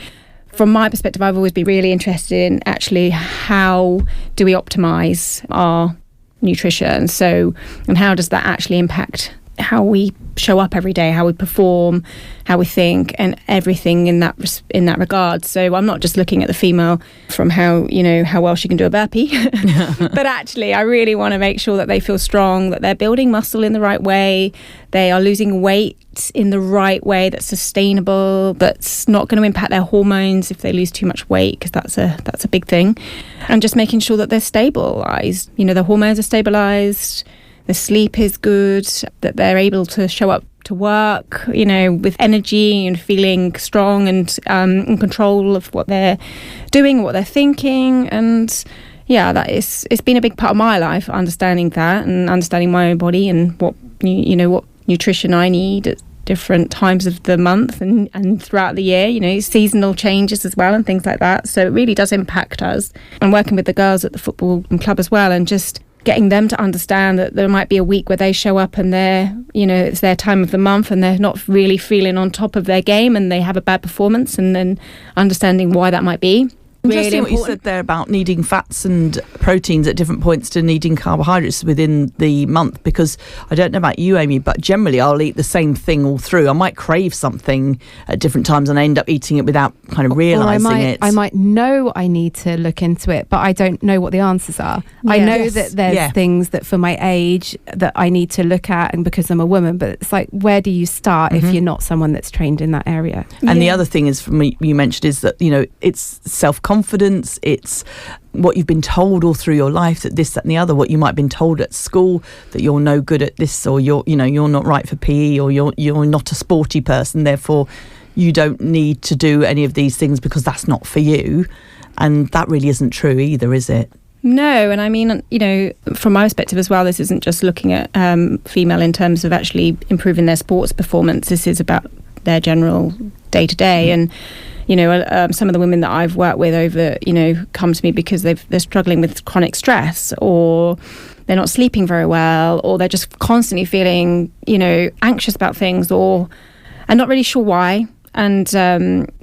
from my perspective, I've always been really interested in actually how do we optimize our nutrition, and how does that actually impact how we show up every day, how we perform, how we think, and everything in that regard. So I'm not just looking at the female from how well she can do a burpee, but actually I really want to make sure that they feel strong, that they're building muscle in the right way, they are losing weight in the right way that's sustainable, that's not going to impact their hormones if they lose too much weight, because that's a big thing, and just making sure that they're stabilized. The hormones are stabilized, the sleep is good, that they're able to show up to work, with energy and feeling strong and in control of what they're doing, what they're thinking. And yeah, it's been a big part of my life, understanding that and understanding my own body and what what nutrition I need at different times of the month and throughout the year, seasonal changes as well and things like that. So it really does impact us. And working with the girls at the football club as well, and just getting them to understand that there might be a week where they show up and it's their time of the month and they're not really feeling on top of their game and they have a bad performance, and then understanding why that might be. Interesting what you said there about needing fats and proteins at different points to needing carbohydrates within the month, because I don't know about you, Amy, but generally I'll eat the same thing all through. I might crave something at different times and I end up eating it without kind of realising it. I might know I need to look into it, but I don't know what the answers are. Yeah. I know that there's things that for my age that I need to look at, and because I'm a woman, but it's like, where do you start if you're not someone that's trained in that area? And the other thing is, for me, you mentioned, is that, it's self-confidence, it's what you've been told all through your life, that this, that and the other, what you might have been told at school, that you're no good at this, or you're not right for PE, or you're not a sporty person, therefore you don't need to do any of these things because that's not for you. And that really isn't true either, is it? No, and I mean, from my perspective as well, this isn't just looking at female in terms of actually improving their sports performance. This is about their general day-to-day. And some of the women that I've worked with over, come to me because they're struggling with chronic stress, or they're not sleeping very well, or they're just constantly feeling, anxious about things, and not really sure why. And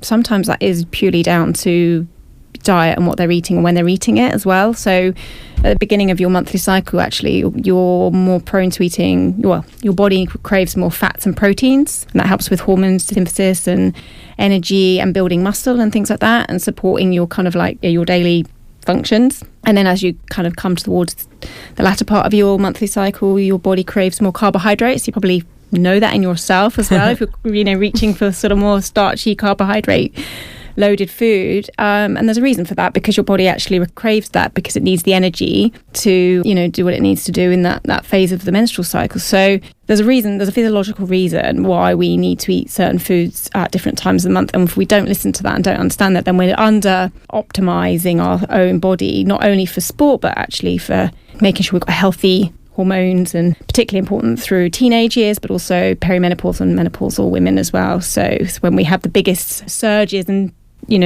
sometimes that is purely down to diet and what they're eating and when they're eating it as well. So at the beginning of your monthly cycle, actually, you're more prone to eating, your body craves more fats and proteins, and that helps with hormone synthesis and energy and building muscle and things like that, and supporting your kind of like your daily functions. And then as you kind of come towards the latter part of your monthly cycle, your body craves more carbohydrates. You probably know that in yourself as well, if you're reaching for sort of more starchy, carbohydrate loaded food, and there's a reason for that, because your body actually craves that because it needs the energy to do what it needs to do in that phase of the menstrual cycle. So there's a physiological reason why we need to eat certain foods at different times of the month, and if we don't listen to that and don't understand that, then we're under optimizing our own body, not only for sport but actually for making sure we've got healthy hormones, and particularly important through teenage years, but also perimenopause and menopausal women as well. So it's when we have the biggest surges and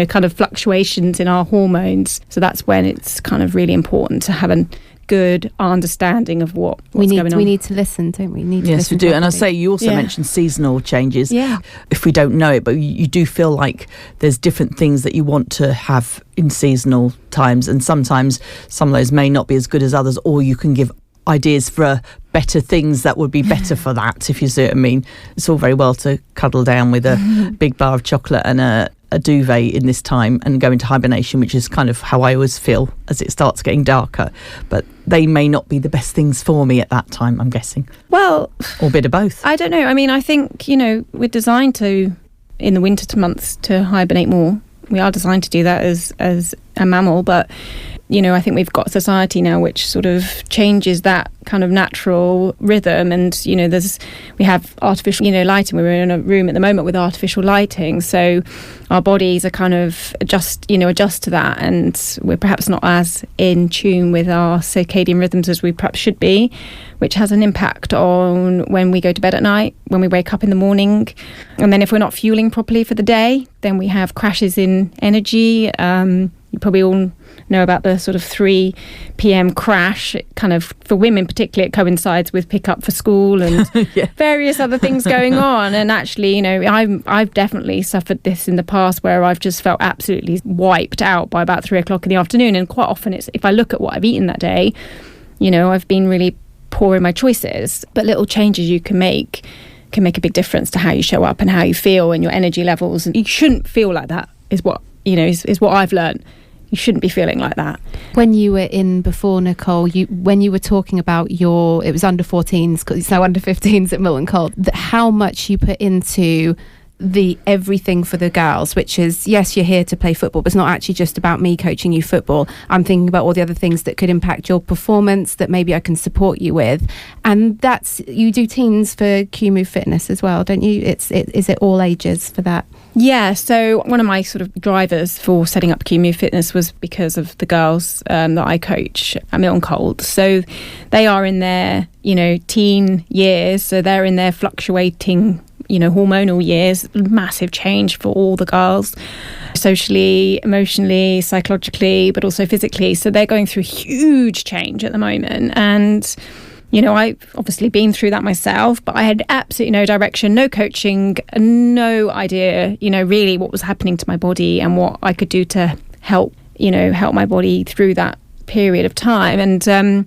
kind of fluctuations in our hormones. So that's when it's kind of really important to have a good understanding of what's going on. We need to listen, don't we? Yes, we do. And I say you also mentioned seasonal changes. Yeah. If we don't know it, but you do feel like there's different things that you want to have in seasonal times, and sometimes some of those may not be as good as others, or you can give ideas for better things that would be better for that, if you see what I mean. It's all very well to cuddle down with a big bar of chocolate and a duvet in this time and go into hibernation, which is kind of how I always feel as it starts getting darker, but they may not be the best things for me at that time, I'm guessing. Well, or a bit of both. I don't know. I mean, I think we're designed to, in the winter months, to hibernate more. We are designed to do that as a mammal, but I think we've got a society now which sort of changes that kind of natural rhythm, and we have artificial lighting. We're in a room at the moment with artificial lighting, so our bodies are kind of adjust to that, and we're perhaps not as in tune with our circadian rhythms as we perhaps should be, which has an impact on when we go to bed at night, when we wake up in the morning, and then if we're not fueling properly for the day, then we have crashes in energy. You probably all know about the sort of 3 p.m. crash. It kind of, for women particularly, it coincides with pick up for school and various other things going on. And actually, I've definitely suffered this in the past, where I've just felt absolutely wiped out by about 3 o'clock in the afternoon. And quite often, if I look at what I've eaten that day, I've been really poor in my choices. But little changes you can make a big difference to how you show up and how you feel and your energy levels. And you shouldn't feel like that, is what I've learned. You shouldn't be feeling like that. When you were in before, Nicole, when you were talking about it was under 14s, because it's now under 15s at Milton Colt, how much you put into the everything for the girls, which is, yes, you're here to play football, but it's not actually just about me coaching you football. I'm thinking about all the other things that could impact your performance that maybe I can support you with. And you do teens for Q-Move Fitness as well, don't you? Is it all ages for that? Yeah, so one of my sort of drivers for setting up Q-Move Fitness was because of the girls that I coach at Milton Colt. So they are in their, teen years, so they're in their fluctuating, hormonal years. Massive change for all the girls, socially, emotionally, psychologically, but also physically. So they're going through huge change at the moment. And I've obviously been through that myself, but I had absolutely no direction, no coaching, no idea, really what was happening to my body and what I could do to help my body through that period of time. And,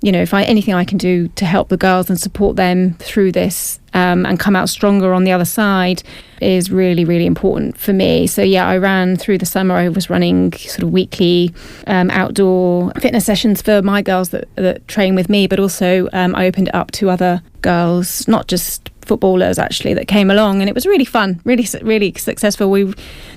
if anything I can do to help the girls and support them through this and come out stronger on the other side is really, really important for me. So I ran through the summer. I was running sort of weekly outdoor fitness sessions for my girls that train with me, but also I opened it up to other girls, not just footballers actually, that came along, and it was really fun, really successful.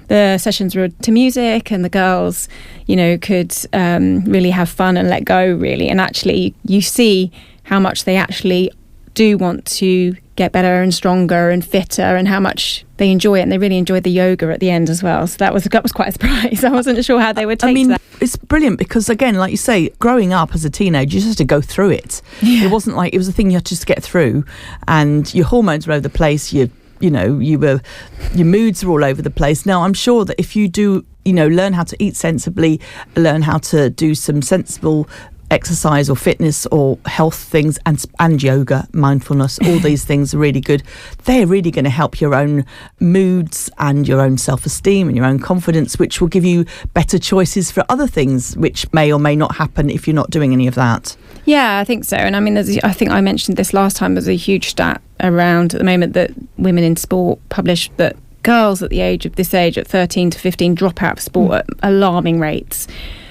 The sessions were to music, and the girls could really have fun and let go, really. And actually you see how much they actually do want to get better and stronger and fitter, and how much they enjoy it. And they really enjoyed the yoga at the end as well. So that was quite a surprise. I wasn't sure how they would take to that. It's brilliant because, again, like you say, growing up as a teenager, you just had to go through it. Yeah. It wasn't like it was a thing you had to just get through, and your hormones were over the place. Your moods were all over the place. Now, I'm sure that if you do, learn how to eat sensibly, learn how to do some sensible exercise or fitness or health things, and yoga, mindfulness, all these things are really good. They're really going to help your own moods and your own self-esteem and your own confidence, which will give you better choices for other things which may or may not happen if you're not doing any of that. Yeah, I think so. And I mean, I think I mentioned this last time, there's a huge stat around at the moment that Women in Sport published that girls at this age at 13 to 15 drop out of sport at alarming rates.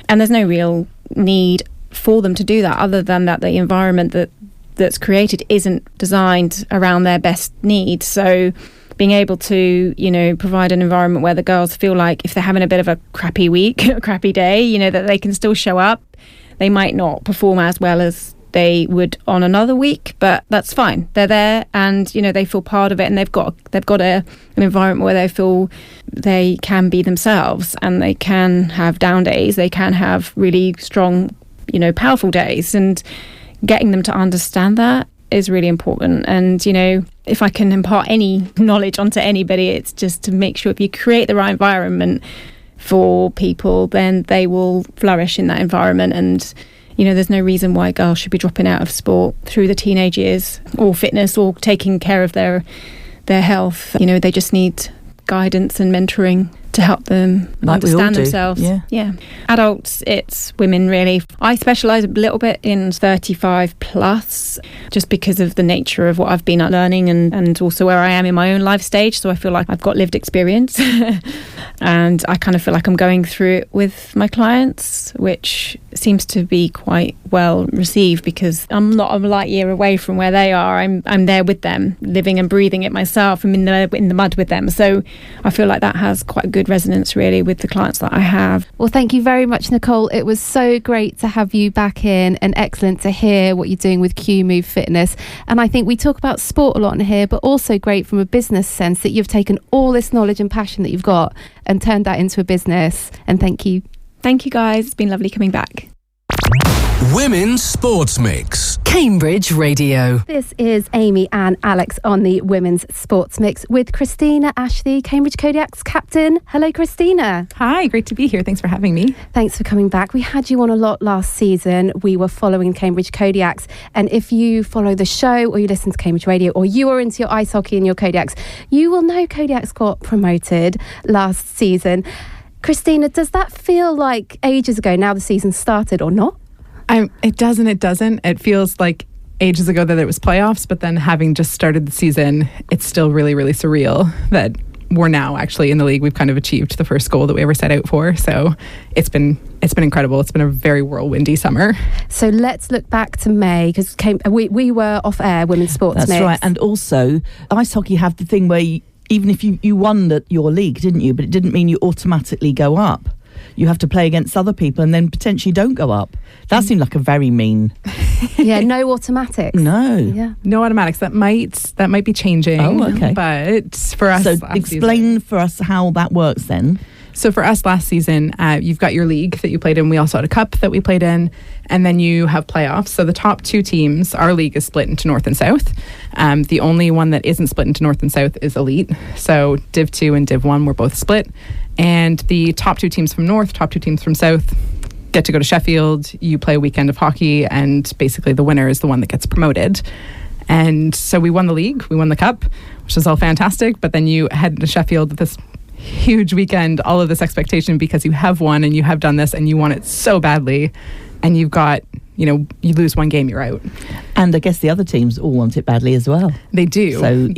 And there's no real need for them to do that, other than that the environment that's created isn't designed around their best needs. So being able to, provide an environment where the girls feel like if they're having a bit of a crappy week, a crappy day, that they can still show up. They might not perform as well as they would on another week, but that's fine. They're there, and they feel part of it, and they've got an environment where they feel they can be themselves, and they can have down days. They can have really strong, powerful days, and getting them to understand that is really important. And if I can impart any knowledge onto anybody, it's just to make sure if you create the right environment for people, then they will flourish in that environment. And there's no reason why girls should be dropping out of sport through the teenage years, or fitness, or taking care of their health. They just need guidance and mentoring to help them understand themselves. Yeah. Adults, it's women really. I specialise a little bit in 35 plus, just because of the nature of what I've been learning and also where I am in my own life stage. So I feel like I've got lived experience and I kind of feel like I'm going through it with my clients, which seems to be quite well received because I'm not a light year away from where they are. I'm there with them, living and breathing it myself. I'm in the mud with them. So I feel like that has quite good resonance really with the clients that I have. Well, thank you very much, Nicole. It was so great to have you back in, and excellent to hear what you're doing with Q Move Fitness. And I think we talk about sport a lot in here, but also great from a business sense that you've taken all this knowledge and passion that you've got and turned that into a business. And thank you. Thank you guys. It's been lovely coming back. Women's Sports Mix. Cambridge Radio. This is Amy and Alex on the Women's Sports Mix with Christina Ashley, Cambridge Kodiak's captain. Hello, Christina. Hi, great to be here. Thanks for having me. Thanks for coming back. We had you on a lot last season. We were following Cambridge Kodiaks, and if you follow the show or you listen to Cambridge Radio or you are into your ice hockey and your Kodiaks, you will know Kodiaks got promoted last season. Christina, does that feel like ages ago now the season started or not? It does and it doesn't. It feels like ages ago that it was playoffs, but then having just started the season, it's still really, really surreal that we're now actually in the league. We've kind of achieved the first goal that we ever set out for. So it's been incredible. It's been a very whirlwindy summer. So let's look back to May, because we were off air, Women's Sports Mix. That's right. And also, ice hockey have the thing where even if you won your league, didn't you? But it didn't mean you automatically go up. You have to play against other people and then potentially don't go up. That seemed like a very mean. Yeah, no automatics. No. Yeah. No automatics. That might be changing. Oh, okay. But for us, so explain for us how that works then. So for us last season, you've got your league that you played in. We also had a cup that we played in, and then you have playoffs. So the top two teams, our league is split into North and South. The only one that isn't split into North and South is Elite. So Div 2 and Div 1 were both split. And the top two teams from North, top two teams from South get to go to Sheffield. You play a weekend of hockey, and basically the winner is the one that gets promoted. And so we won the league, we won the cup, which is all fantastic. But then you head to Sheffield with this huge weekend, all of this expectation because you have won and you have done this and you want it so badly, and you've got, you lose one game, you're out. And I guess the other teams all want it badly as well. They do. So,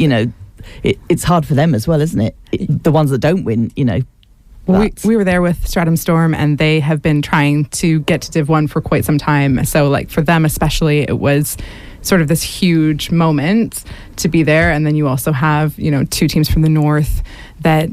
it's hard for them as well, isn't it? The ones that don't win, We were there with Stratham Storm, and they have been trying to get to Div 1 for quite some time. So for them especially, it was sort of this huge moment to be there. And then you also have, two teams from the North that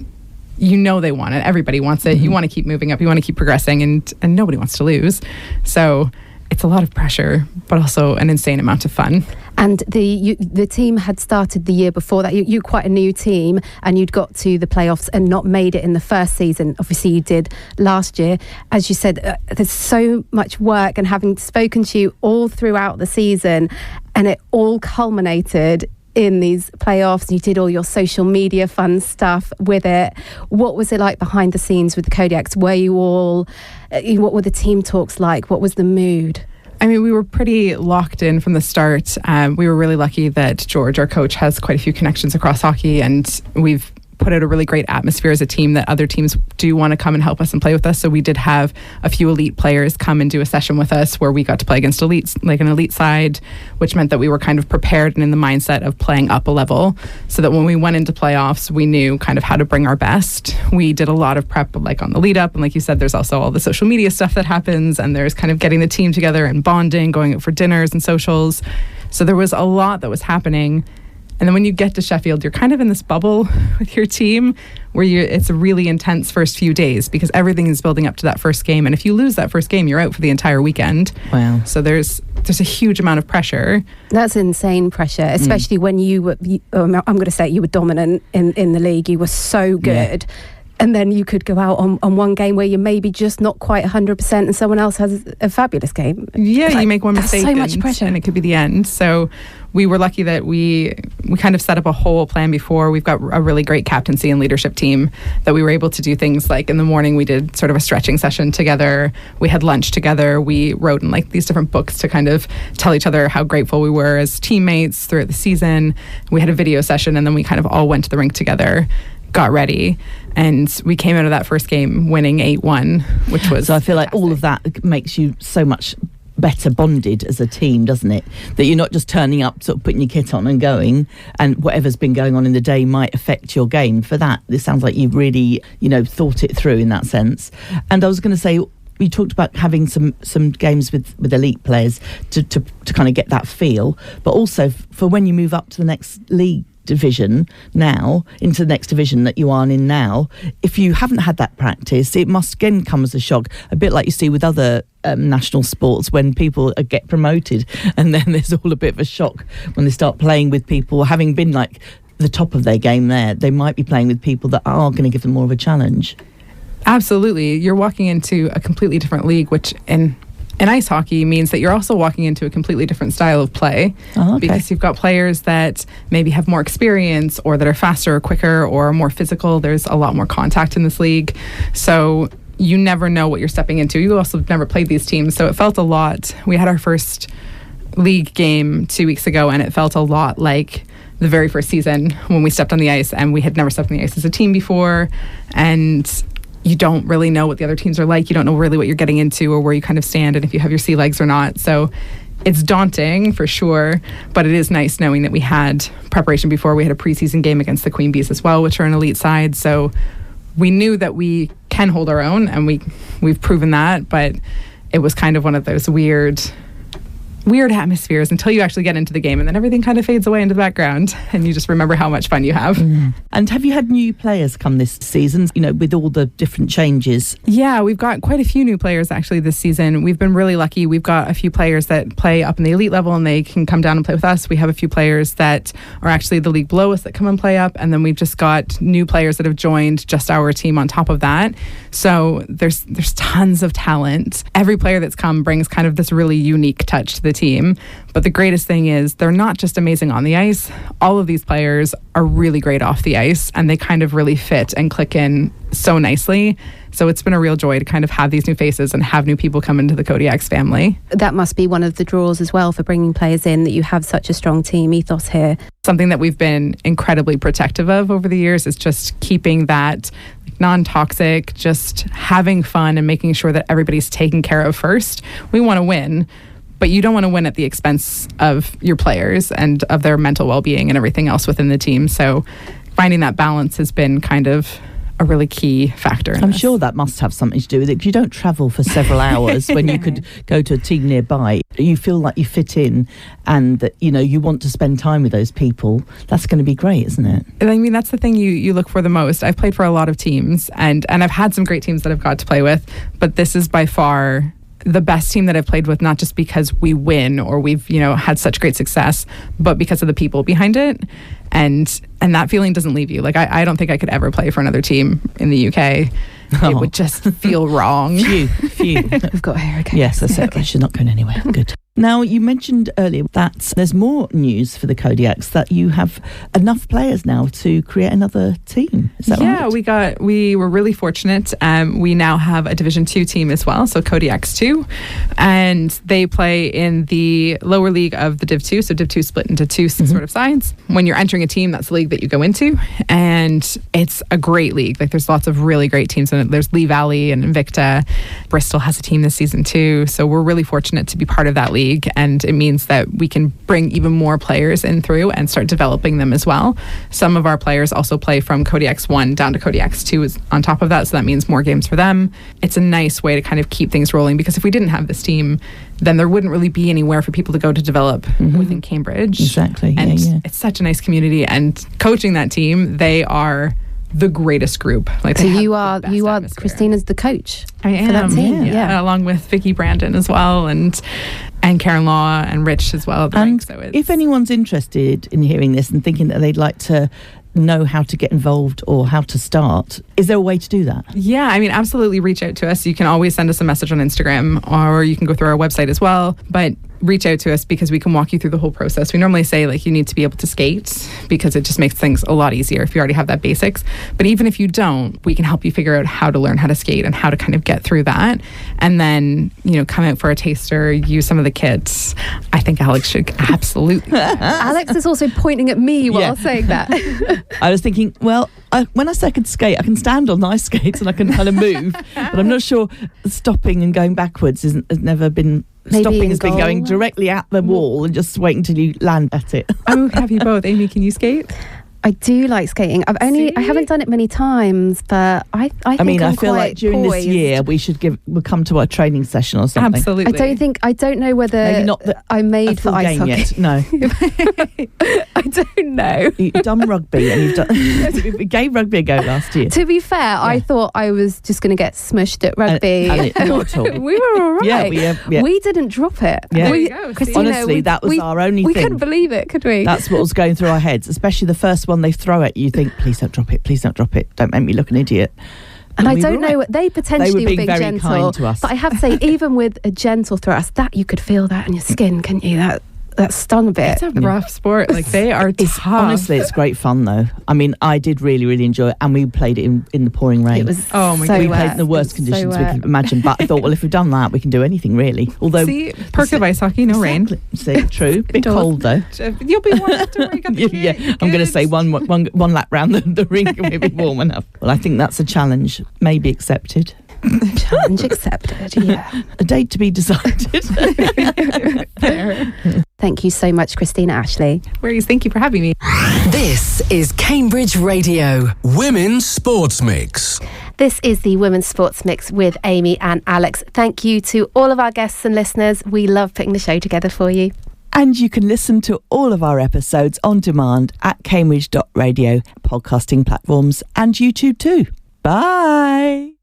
they want it. Everybody wants it. Mm-hmm. You want to keep moving up. You want to keep progressing, and nobody wants to lose. So it's a lot of pressure, but also an insane amount of fun. And the team had started the year before that. You're quite a new team, and you'd got to the playoffs and not made it in the first season. Obviously, you did last year. As you said, there's so much work, and having spoken to you all throughout the season, and it all culminated in these playoffs. You did all your social media fun stuff with it. What was it like behind the scenes with the Kodiaks? Were you all, what were the team talks like? What was the mood? I mean, we were pretty locked in from the start. We were really lucky that George, our coach, has quite a few connections across hockey, and we've put out a really great atmosphere as a team that other teams do want to come and help us and play with us. So we did have a few elite players come and do a session with us where we got to play against elites, like an elite side, which meant that we were kind of prepared and in the mindset of playing up a level, so that when we went into playoffs, we knew kind of how to bring our best. We did a lot of prep like on the lead up, and like you said, there's also all the social media stuff that happens, and there's kind of getting the team together and bonding, going out for dinners and socials. So there was a lot that was happening. And then when you get to Sheffield, you're kind of in this bubble with your team where it's a really intense first few days because everything is building up to that first game. And if you lose that first game, you're out for the entire weekend. Wow. So there's a huge amount of pressure. That's insane pressure, especially when you were, I'm going to say you were dominant in the league. You were so good. Yeah. And then you could go out on one game where you're maybe just not quite 100% and someone else has a fabulous game. Yeah, you make one mistake so much pressure. And it could be the end. So we were lucky that we kind of set up a whole plan before. We've got a really great captaincy and leadership team that we were able to do things like in the morning we did sort of a stretching session together. We had lunch together. We wrote in like these different books to kind of tell each other how grateful we were as teammates throughout the season. We had a video session, and then we kind of all went to the rink together, got ready, and we came out of that first game winning 8-1, which was so I feel like fantastic. all of that makes you so much better bonded as a team, doesn't it? That you're not just turning up, sort of putting your kit on and going, and whatever's been going on in the day might affect your game. For that, this sounds like you've really, thought it through in that sense. And I was going to say, we talked about having some games with elite players to kind of get that feel, but also for when you move up to the next league division now, into the next division that you are in now, if you haven't had that practice, it must again come as a shock, a bit like you see with other national sports when people get promoted, and then there's all a bit of a shock when they start playing with people having been like the top of their game there. They might be playing with people that are going to give them more of a challenge. Absolutely. You're walking into a completely different league, which in ice hockey means that you're also walking into a completely different style of play. Because you've got players that maybe have more experience or that are faster or quicker or more physical. There's a lot more contact in this league. So you never know what you're stepping into. You also never played these teams. So it felt a lot. We had our first league game 2 weeks ago, and it felt a lot like the very first season when we stepped on the ice, and we had never stepped on the ice as a team before. And you don't really know what the other teams are like. You don't know really what you're getting into or where you kind of stand and if you have your sea legs or not. So it's daunting for sure, but it is nice knowing that we had preparation before. We had a preseason game against the Queen Bees as well, which are an elite side. So we knew that we can hold our own, and we've proven that, but it was kind of one of those weird atmospheres until you actually get into the game, and then everything kind of fades away into the background and you just remember how much fun you have. And have you had new players come this season, with all the different changes? Yeah, we've got quite a few new players actually this season. We've been really lucky. We've got a few players that play up in the elite level and they can come down and play with us. We have a few players that are actually the league below us that come and play up, and then we've just got new players that have joined just our team on top of that. So there's tons of talent. Every player that's come brings kind of this really unique touch to the team. But the greatest thing is they're not just amazing on the ice. All of these players are really great off the ice, and they kind of really fit and click in so nicely. So it's been a real joy to kind of have these new faces and have new people come into the Kodiaks family. That must be one of the draws as well for bringing players in, that you have such a strong team ethos here. Something that we've been incredibly protective of over the years is just keeping that non-toxic, just having fun and making sure that everybody's taken care of first. We want to win, but you don't want to win at the expense of your players and of their mental well-being and everything else within the team. So finding that balance has been kind of a really key factor. I'm sure that must have something to do with it, because you don't travel for several hours when you could go to a team nearby. You feel like you fit in, and that you want to spend time with those people. That's going to be great, isn't it? I mean, that's the thing you look for the most. I've played for a lot of teams, and I've had some great teams that I've got to play with, but this is by far the best team that I've played with, not just because we win or we've, had such great success, but because of the people behind it. And that feeling doesn't leave you. Like, I don't think I could ever play for another team in the UK. It would just feel wrong. Phew. We've got her, okay. Yes, that's okay. She's not going anywhere. Good. Now, you mentioned earlier that there's more news for the Kodiaks, that you have enough players now to create another team. Is that right? Yeah, we were really fortunate. We now have a Division 2 team as well, so Kodiaks 2. And they play in the lower league of the Div 2. So Div 2 is split into two sort of sides. When you're entering a team, that's the league that you go into. And it's a great league. Like, there's lots of really great teams in it. There's Lee Valley and Invicta. Bristol has a team this season too. So we're really fortunate to be part of that league. And it means that we can bring even more players in through and start developing them as well. Some of our players also play from Kodiaks 1 down to Kodiaks 2 is on top of that. So that means more games for them. It's a nice way to kind of keep things rolling, because if we didn't have this team, then there wouldn't really be anywhere for people to go to develop within Cambridge. Exactly. And it's such a nice community. And coaching that team, they are the greatest group. Like, so you are Christina's the coach. I am for that team. Yeah. Along with Vicky Brandon as well, and Karen Law and Rich as well. And if anyone's interested in hearing this and thinking that they'd like to know how to get involved or how to start, is there a way to do that? Yeah, I mean, absolutely reach out to us. You can always send us a message on Instagram, or you can go through our website as well. But reach out to us because we can walk you through the whole process. We normally say, like, you need to be able to skate because it just makes things a lot easier if you already have that basics. But even if you don't, we can help you figure out how to learn how to skate and how to kind of get through that. And then, come out for a taster, use some of the kits. I think Alex should absolutely. Alex is also pointing at me while saying that. I was thinking, well, when I say I can skate, I can stand on ice skates and I can kind of move, but I'm not sure stopping and going backwards has never been. Maybe stopping has been goal. going directly at the wall and just waiting until you land at it. I would have you both. Amy, can you skate? I do like skating. I haven't done it many times, but I think I I'm feel quite like during poised. this year we'll come to a training session or something. Absolutely. I don't know whether maybe not I'm made for ice hockey yet. No. I don't know. You've done rugby and we gave rugby a go last year. To be fair, I thought I was just going to get smushed at rugby. Not at all. We were all right. Yeah. We didn't drop it. Yeah. Christina, honestly, that was our only we thing. We couldn't believe it, could we? That's what was going through our heads, especially the first one they throw at you. Think, please don't drop it, please don't drop it, don't make me look an idiot. And I don't know, they potentially were being very gentle, kind to us. But I have to say, even with a gentle thrust, that you could feel that in your skin, couldn't you? That stung a bit. It's a rough sport. Like, they are tough. Honestly, it's great fun though. I mean, I did really, really enjoy it, and we played it in the pouring rain. It was we played in the worst conditions we could imagine. But I thought, well, if we've done that, we can do anything really. Although, perk of ice hockey, no rain. See, true. Bit cold though. You'll be warm enough to wake up. Yeah, I'm going to say one lap round the rink and we'll be warm enough. Well, I think that's a challenge, maybe accepted. Challenge accepted, yeah. A date to be decided. Thank you so much, Christina Ashley. Thank you for having me. This is Cambridge Radio, Women's Sports Mix. This is the Women's Sports Mix with Amy and Alex. Thank you to all of our guests and listeners. We love putting the show together for you. And you can listen to all of our episodes on demand at cambridge.radio, podcasting platforms and YouTube too. Bye.